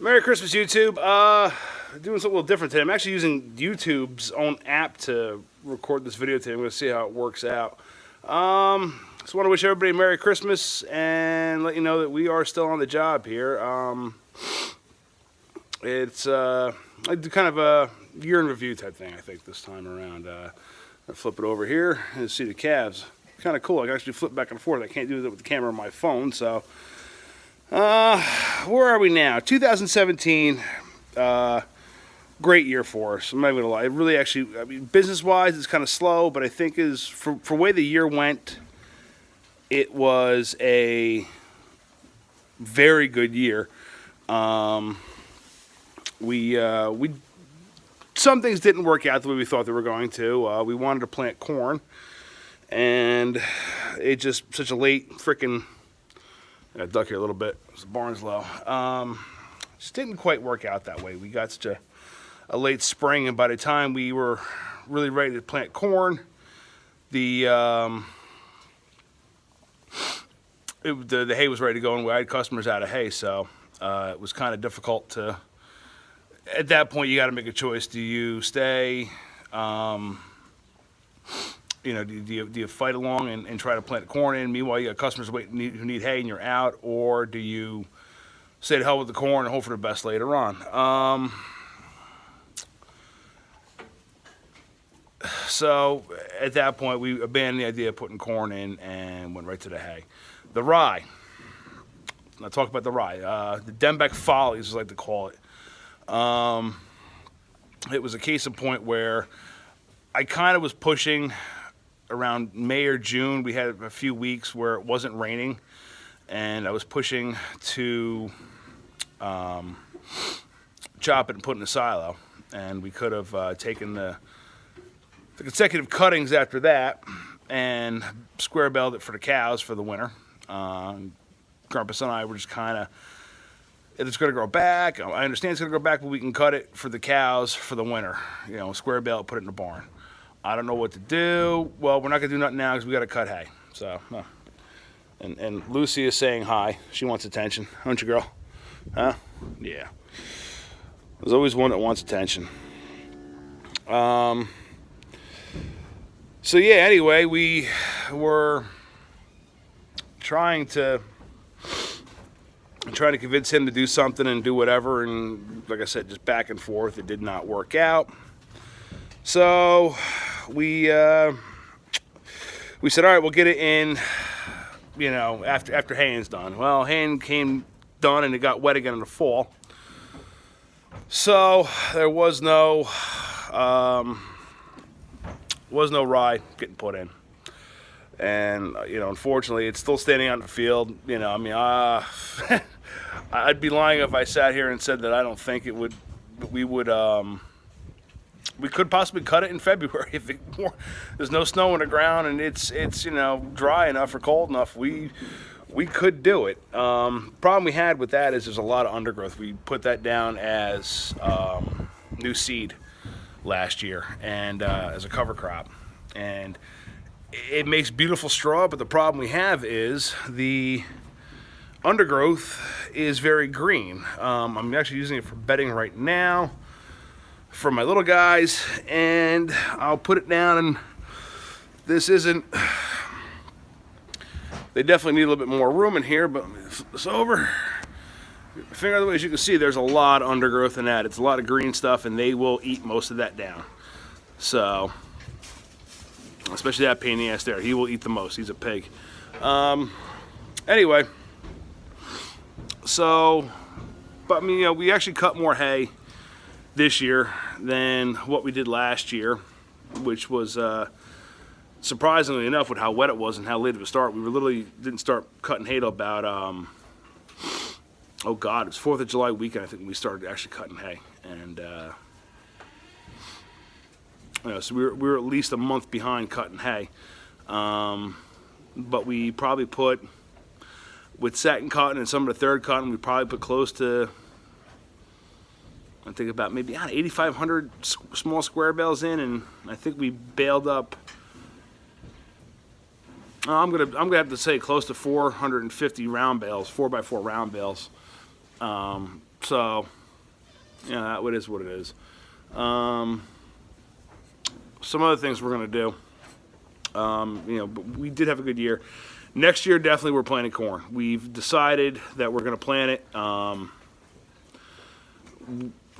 Merry Christmas, YouTube. Doing something a little different today. I'm actually using YouTube's own app to record this video today. I'm going to see how it works out. Just want to wish everybody a Merry Christmas and let you know that we are still on the job here. I do kind of a year in review type thing, I think, this time around. I flip it over here and see the calves. Kind of cool. I can actually flip back and forth. I can't do that with the camera on my phone, so... where are we now? 2017, great year for us. I'm not even gonna lie. It really actually, I mean, business-wise, it's kind of slow, but I think for way the year went, it was a very good year. Some things didn't work out the way we thought they were going to. We wanted to plant corn, and it just such a late freaking. I duck here a little bit. The barn's low. Just didn't quite work out that way. We got such a late spring, and by the time we were really ready to plant corn, the hay was ready to go, and we had customers out of hay, so it was kind of difficult to. At that point, you got to make a choice. Do you stay? You know, do you fight along and try to plant corn in? Meanwhile, you got customers waiting who need hay and you're out, or do you say to hell with the corn and hope for the best later on? So at that point, we abandoned the idea of putting corn in and went right to the hay. The rye. I'll talk about the rye. The Dembeck Follies, as I like to call it. It was a case in point where I kind of was pushing. Around May or June, we had a few weeks where it wasn't raining, and I was pushing to chop it and put it in a silo. And we could have taken the consecutive cuttings after that and square baled it for the cows for the winter. Grumpus and I were just kind of, it's going to grow back. I understand it's going to grow back, but we can cut it for the cows for the winter. You know, square bale it, put it in the barn. I don't know what to do. Well, we're not going to do nothing now because we got to cut hay. So, and Lucy is saying hi. She wants attention. Don't you, girl? Huh? Yeah. There's always one that wants attention. So, yeah, anyway, we were trying to convince him to do something and do whatever. And like I said, just back and forth. It did not work out. So we said, all right, we'll get it in, you know, after haying's done. Well, haying came done and it got wet again in the fall. So there was no rye getting put in. And, you know, unfortunately, it's still standing out in the field. You know, I mean, I'd be lying if I sat here and said that I don't think we could possibly cut it in February if there's no snow on the ground and it's you know, dry enough or cold enough. We could do it. Problem we had with that is there's a lot of undergrowth. We put that down as new seed last year and as a cover crop, and it makes beautiful straw. But the problem we have is the undergrowth is very green. I'm actually using it for bedding right now for my little guys, and I'll put it down, and this isn't, they definitely need a little bit more room in here, but flip this over, finger out of the way. As you can see, there's a lot of undergrowth in that. It's a lot of green stuff, and they will eat most of that down. So, especially that pain in the ass there, he will eat the most. He's a pig. Anyway, so, but I mean, you know, we actually cut more hay this year than what we did last year, which was surprisingly enough with how wet it was and how late of a start. We literally didn't start cutting hay till about oh god, it was 4th of July weekend I think when we started actually cutting hay, and you know, so we were at least a month behind cutting hay, but we probably put, with second cutting and some of the third cutting, we probably put close to, I think about maybe 8,500 small square bales in, and I think we baled up. I'm gonna have to say close to 450 round bales, 4x4 round bales, So, yeah, that is what it is. Some other things we're going to do. But we did have a good year. Next year, definitely we're planting corn. We've decided that we're going to plant it.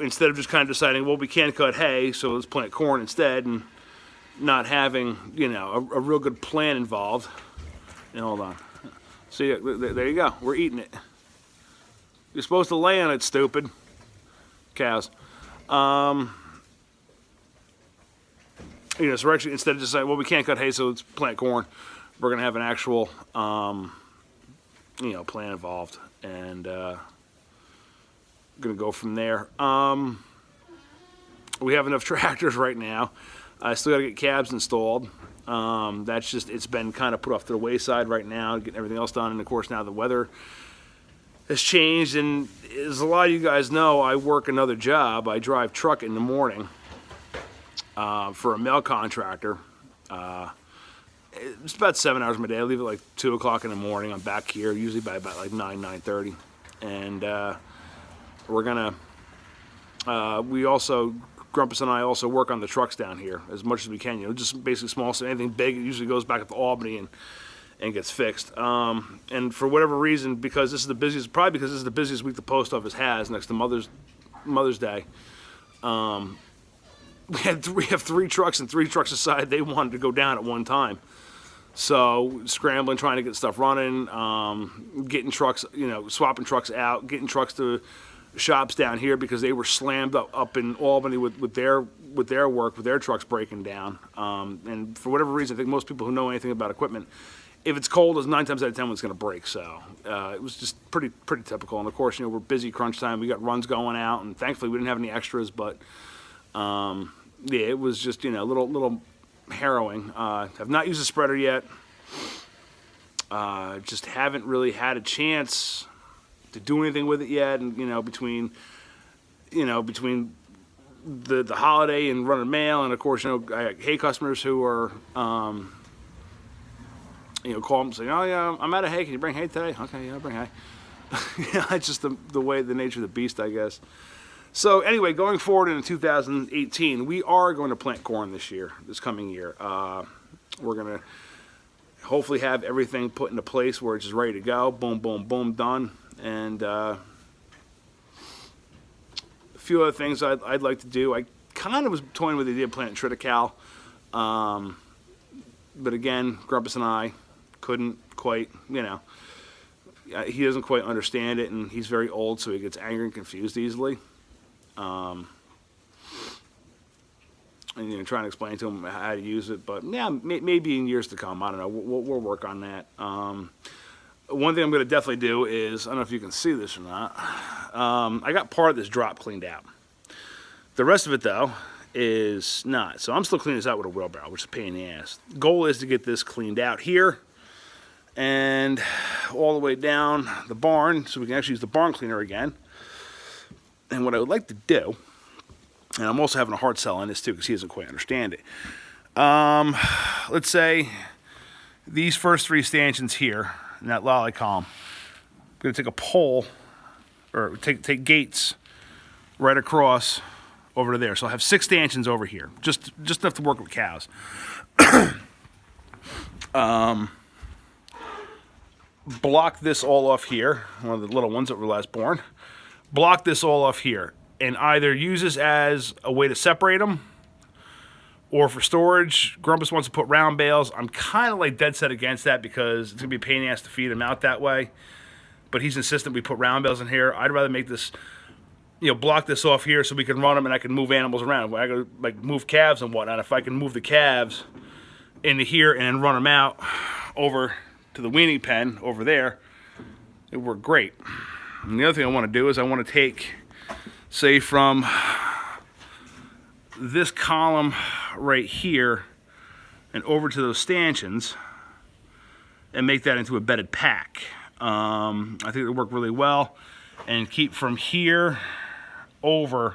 Instead of just kind of deciding, well, we can't cut hay, so let's plant corn instead, and not having, a real good plan involved. And hold on. See, there you go. We're eating it. You're supposed to lay on it, stupid. Cows. So we're actually, instead of just saying, well, we can't cut hay, so let's plant corn, we're going to have an actual, plan involved. And going to go from there. We have enough tractors right now. I still got to get cabs installed. That's just, it's been kind of put off to the wayside right now, getting everything else done. And of course, now the weather has changed. And as a lot of you guys know, I work another job. I drive truck in the morning for a mail contractor. It's about 7 hours of my day. I leave at like 2 o'clock in the morning. I'm back here usually by about like 9:30. And we're going to, we also, Grumpus and I also work on the trucks down here as much as we can. Just basically small, so anything big, it usually goes back up to Albany and gets fixed. And for whatever reason, because this is the busiest, probably because this is the busiest week the post office has next to Mother's Day, we have 3 trucks, and 3 trucks aside, they wanted to go down at one time. So scrambling, trying to get stuff running, getting trucks, swapping trucks out, getting trucks to shops down here because they were slammed up in Albany with their work, with their trucks breaking down. And for whatever reason, I think most people who know anything about equipment, if it's cold, it's 9 times out of 10 when it's going to break. So it was just pretty typical. And of course, we're busy, crunch time. We got runs going out, and thankfully we didn't have any extras. But it was just a little harrowing. I've not used a spreader yet. Just haven't really had a chance to do anything with it yet, and between the holiday and running mail, and of course I got hay customers who are call them and say, oh yeah, I'm out of hay, can you bring hay today? Okay, yeah, I'll bring hay. It's just the way, the nature of the beast, I guess. So anyway, going forward into 2018, we are going to plant corn this coming year. We're going to hopefully have everything put into place where it's just ready to go. Boom, boom, boom, done. And a few other things I'd like to do. I kind of was toying with the idea of planting triticale. But again, Grumpus and I couldn't quite, he doesn't quite understand it, and he's very old, so he gets angry and confused easily. And trying to explain to him how to use it, but yeah, maybe in years to come, I don't know. We'll work on that. One thing I'm going to definitely do is, I don't know if you can see this or not, I got part of this drop cleaned out. The rest of it, though, is not. So I'm still cleaning this out with a wheelbarrow, which is a pain in the ass. The goal is to get this cleaned out here and all the way down the barn so we can actually use the barn cleaner again. And what I would like to do, and I'm also having a hard sell on this too because he doesn't quite understand it. Let's say these first 3 stanchions here in that lolly column, I'm going to take a pole, or take gates right across over to there. So I'll have 6 stanchions over here, just enough to work with cows. Block this all off here, one of the little ones that were last born. Block this all off here, and either use this as a way to separate them, or for storage. Grumpus wants to put round bales. I'm kind of like dead set against that because it's going to be a pain in the ass to feed him out that way. But he's insistent we put round bales in here. I'd rather make this, block this off here so we can run them and I can move animals around. I go like move calves and whatnot. If I can move the calves into here and then run them out over to the weaning pen over there, it would work great. And the other thing I want to do is I want to take, say, from this column right here and over to those stanchions and make that into a bedded pack. I think it'll work really well, and keep from here over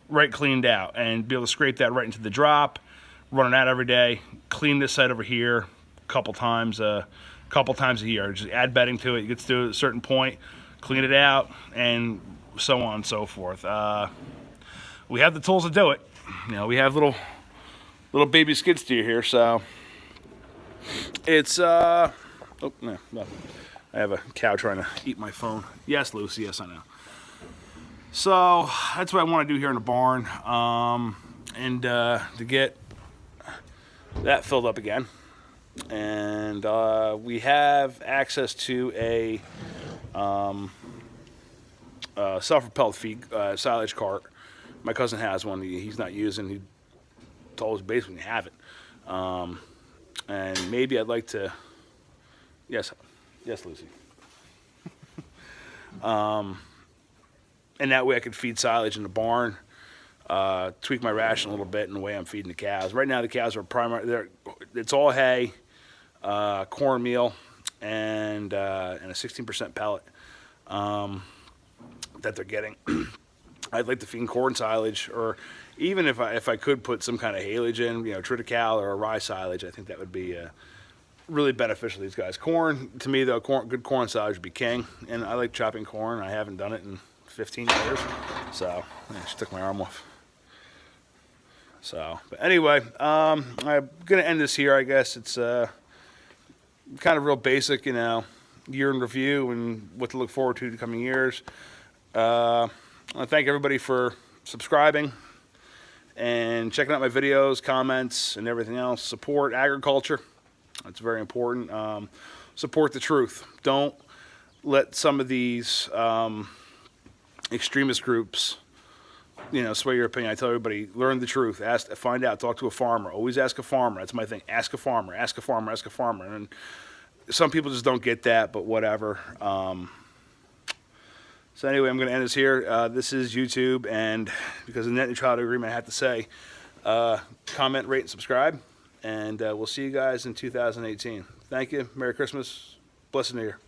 right cleaned out and be able to scrape that right into the drop, run it out every day, clean this side over here a couple times a year. Just add bedding to it. It gets to a certain point, clean it out, and so on and so forth. We have the tools to do it. You know, we have little baby skid steer here, so it's oh no, I have a cow trying to eat my phone. Yes, Lucy, yes, I know. So that's what I want to do here in the barn, and to get that filled up again. And we have access to a self-propelled feed silage cart. My cousin has one. He's not using. He told us basically to have it. And maybe I'd like to. Yes, Lucy. And that way I could feed silage in the barn, tweak my ration a little bit in the way I'm feeding the cows. Right now the cows are it's all hay, cornmeal, and a 16% pellet that they're getting. I'd like to feed corn silage, or even if I could put some kind of haylage in, you know, triticale or a rye silage, I think that would be really beneficial to these guys. Corn, to me though, good corn silage would be king, and I like chopping corn. I haven't done it in 15 years, so I just took my arm off. So, but anyway, I'm gonna end this here. I guess it's kind of real basic, you know, year in review and what to look forward to the coming years. I want to thank everybody for subscribing and checking out my videos, comments, and everything else. Support agriculture. That's very important. Support the truth. Don't let some of these extremist groups, you know, sway your opinion. I tell everybody, learn the truth. Find out. Talk to a farmer. Always ask a farmer. That's my thing. Ask a farmer. Ask a farmer. Ask a farmer. And some people just don't get that, but whatever. So anyway, I'm going to end this here. This is YouTube, and because of the net neutrality agreement, I have to say, comment, rate, and subscribe. And we'll see you guys in 2018. Thank you. Merry Christmas. Blessed New Year.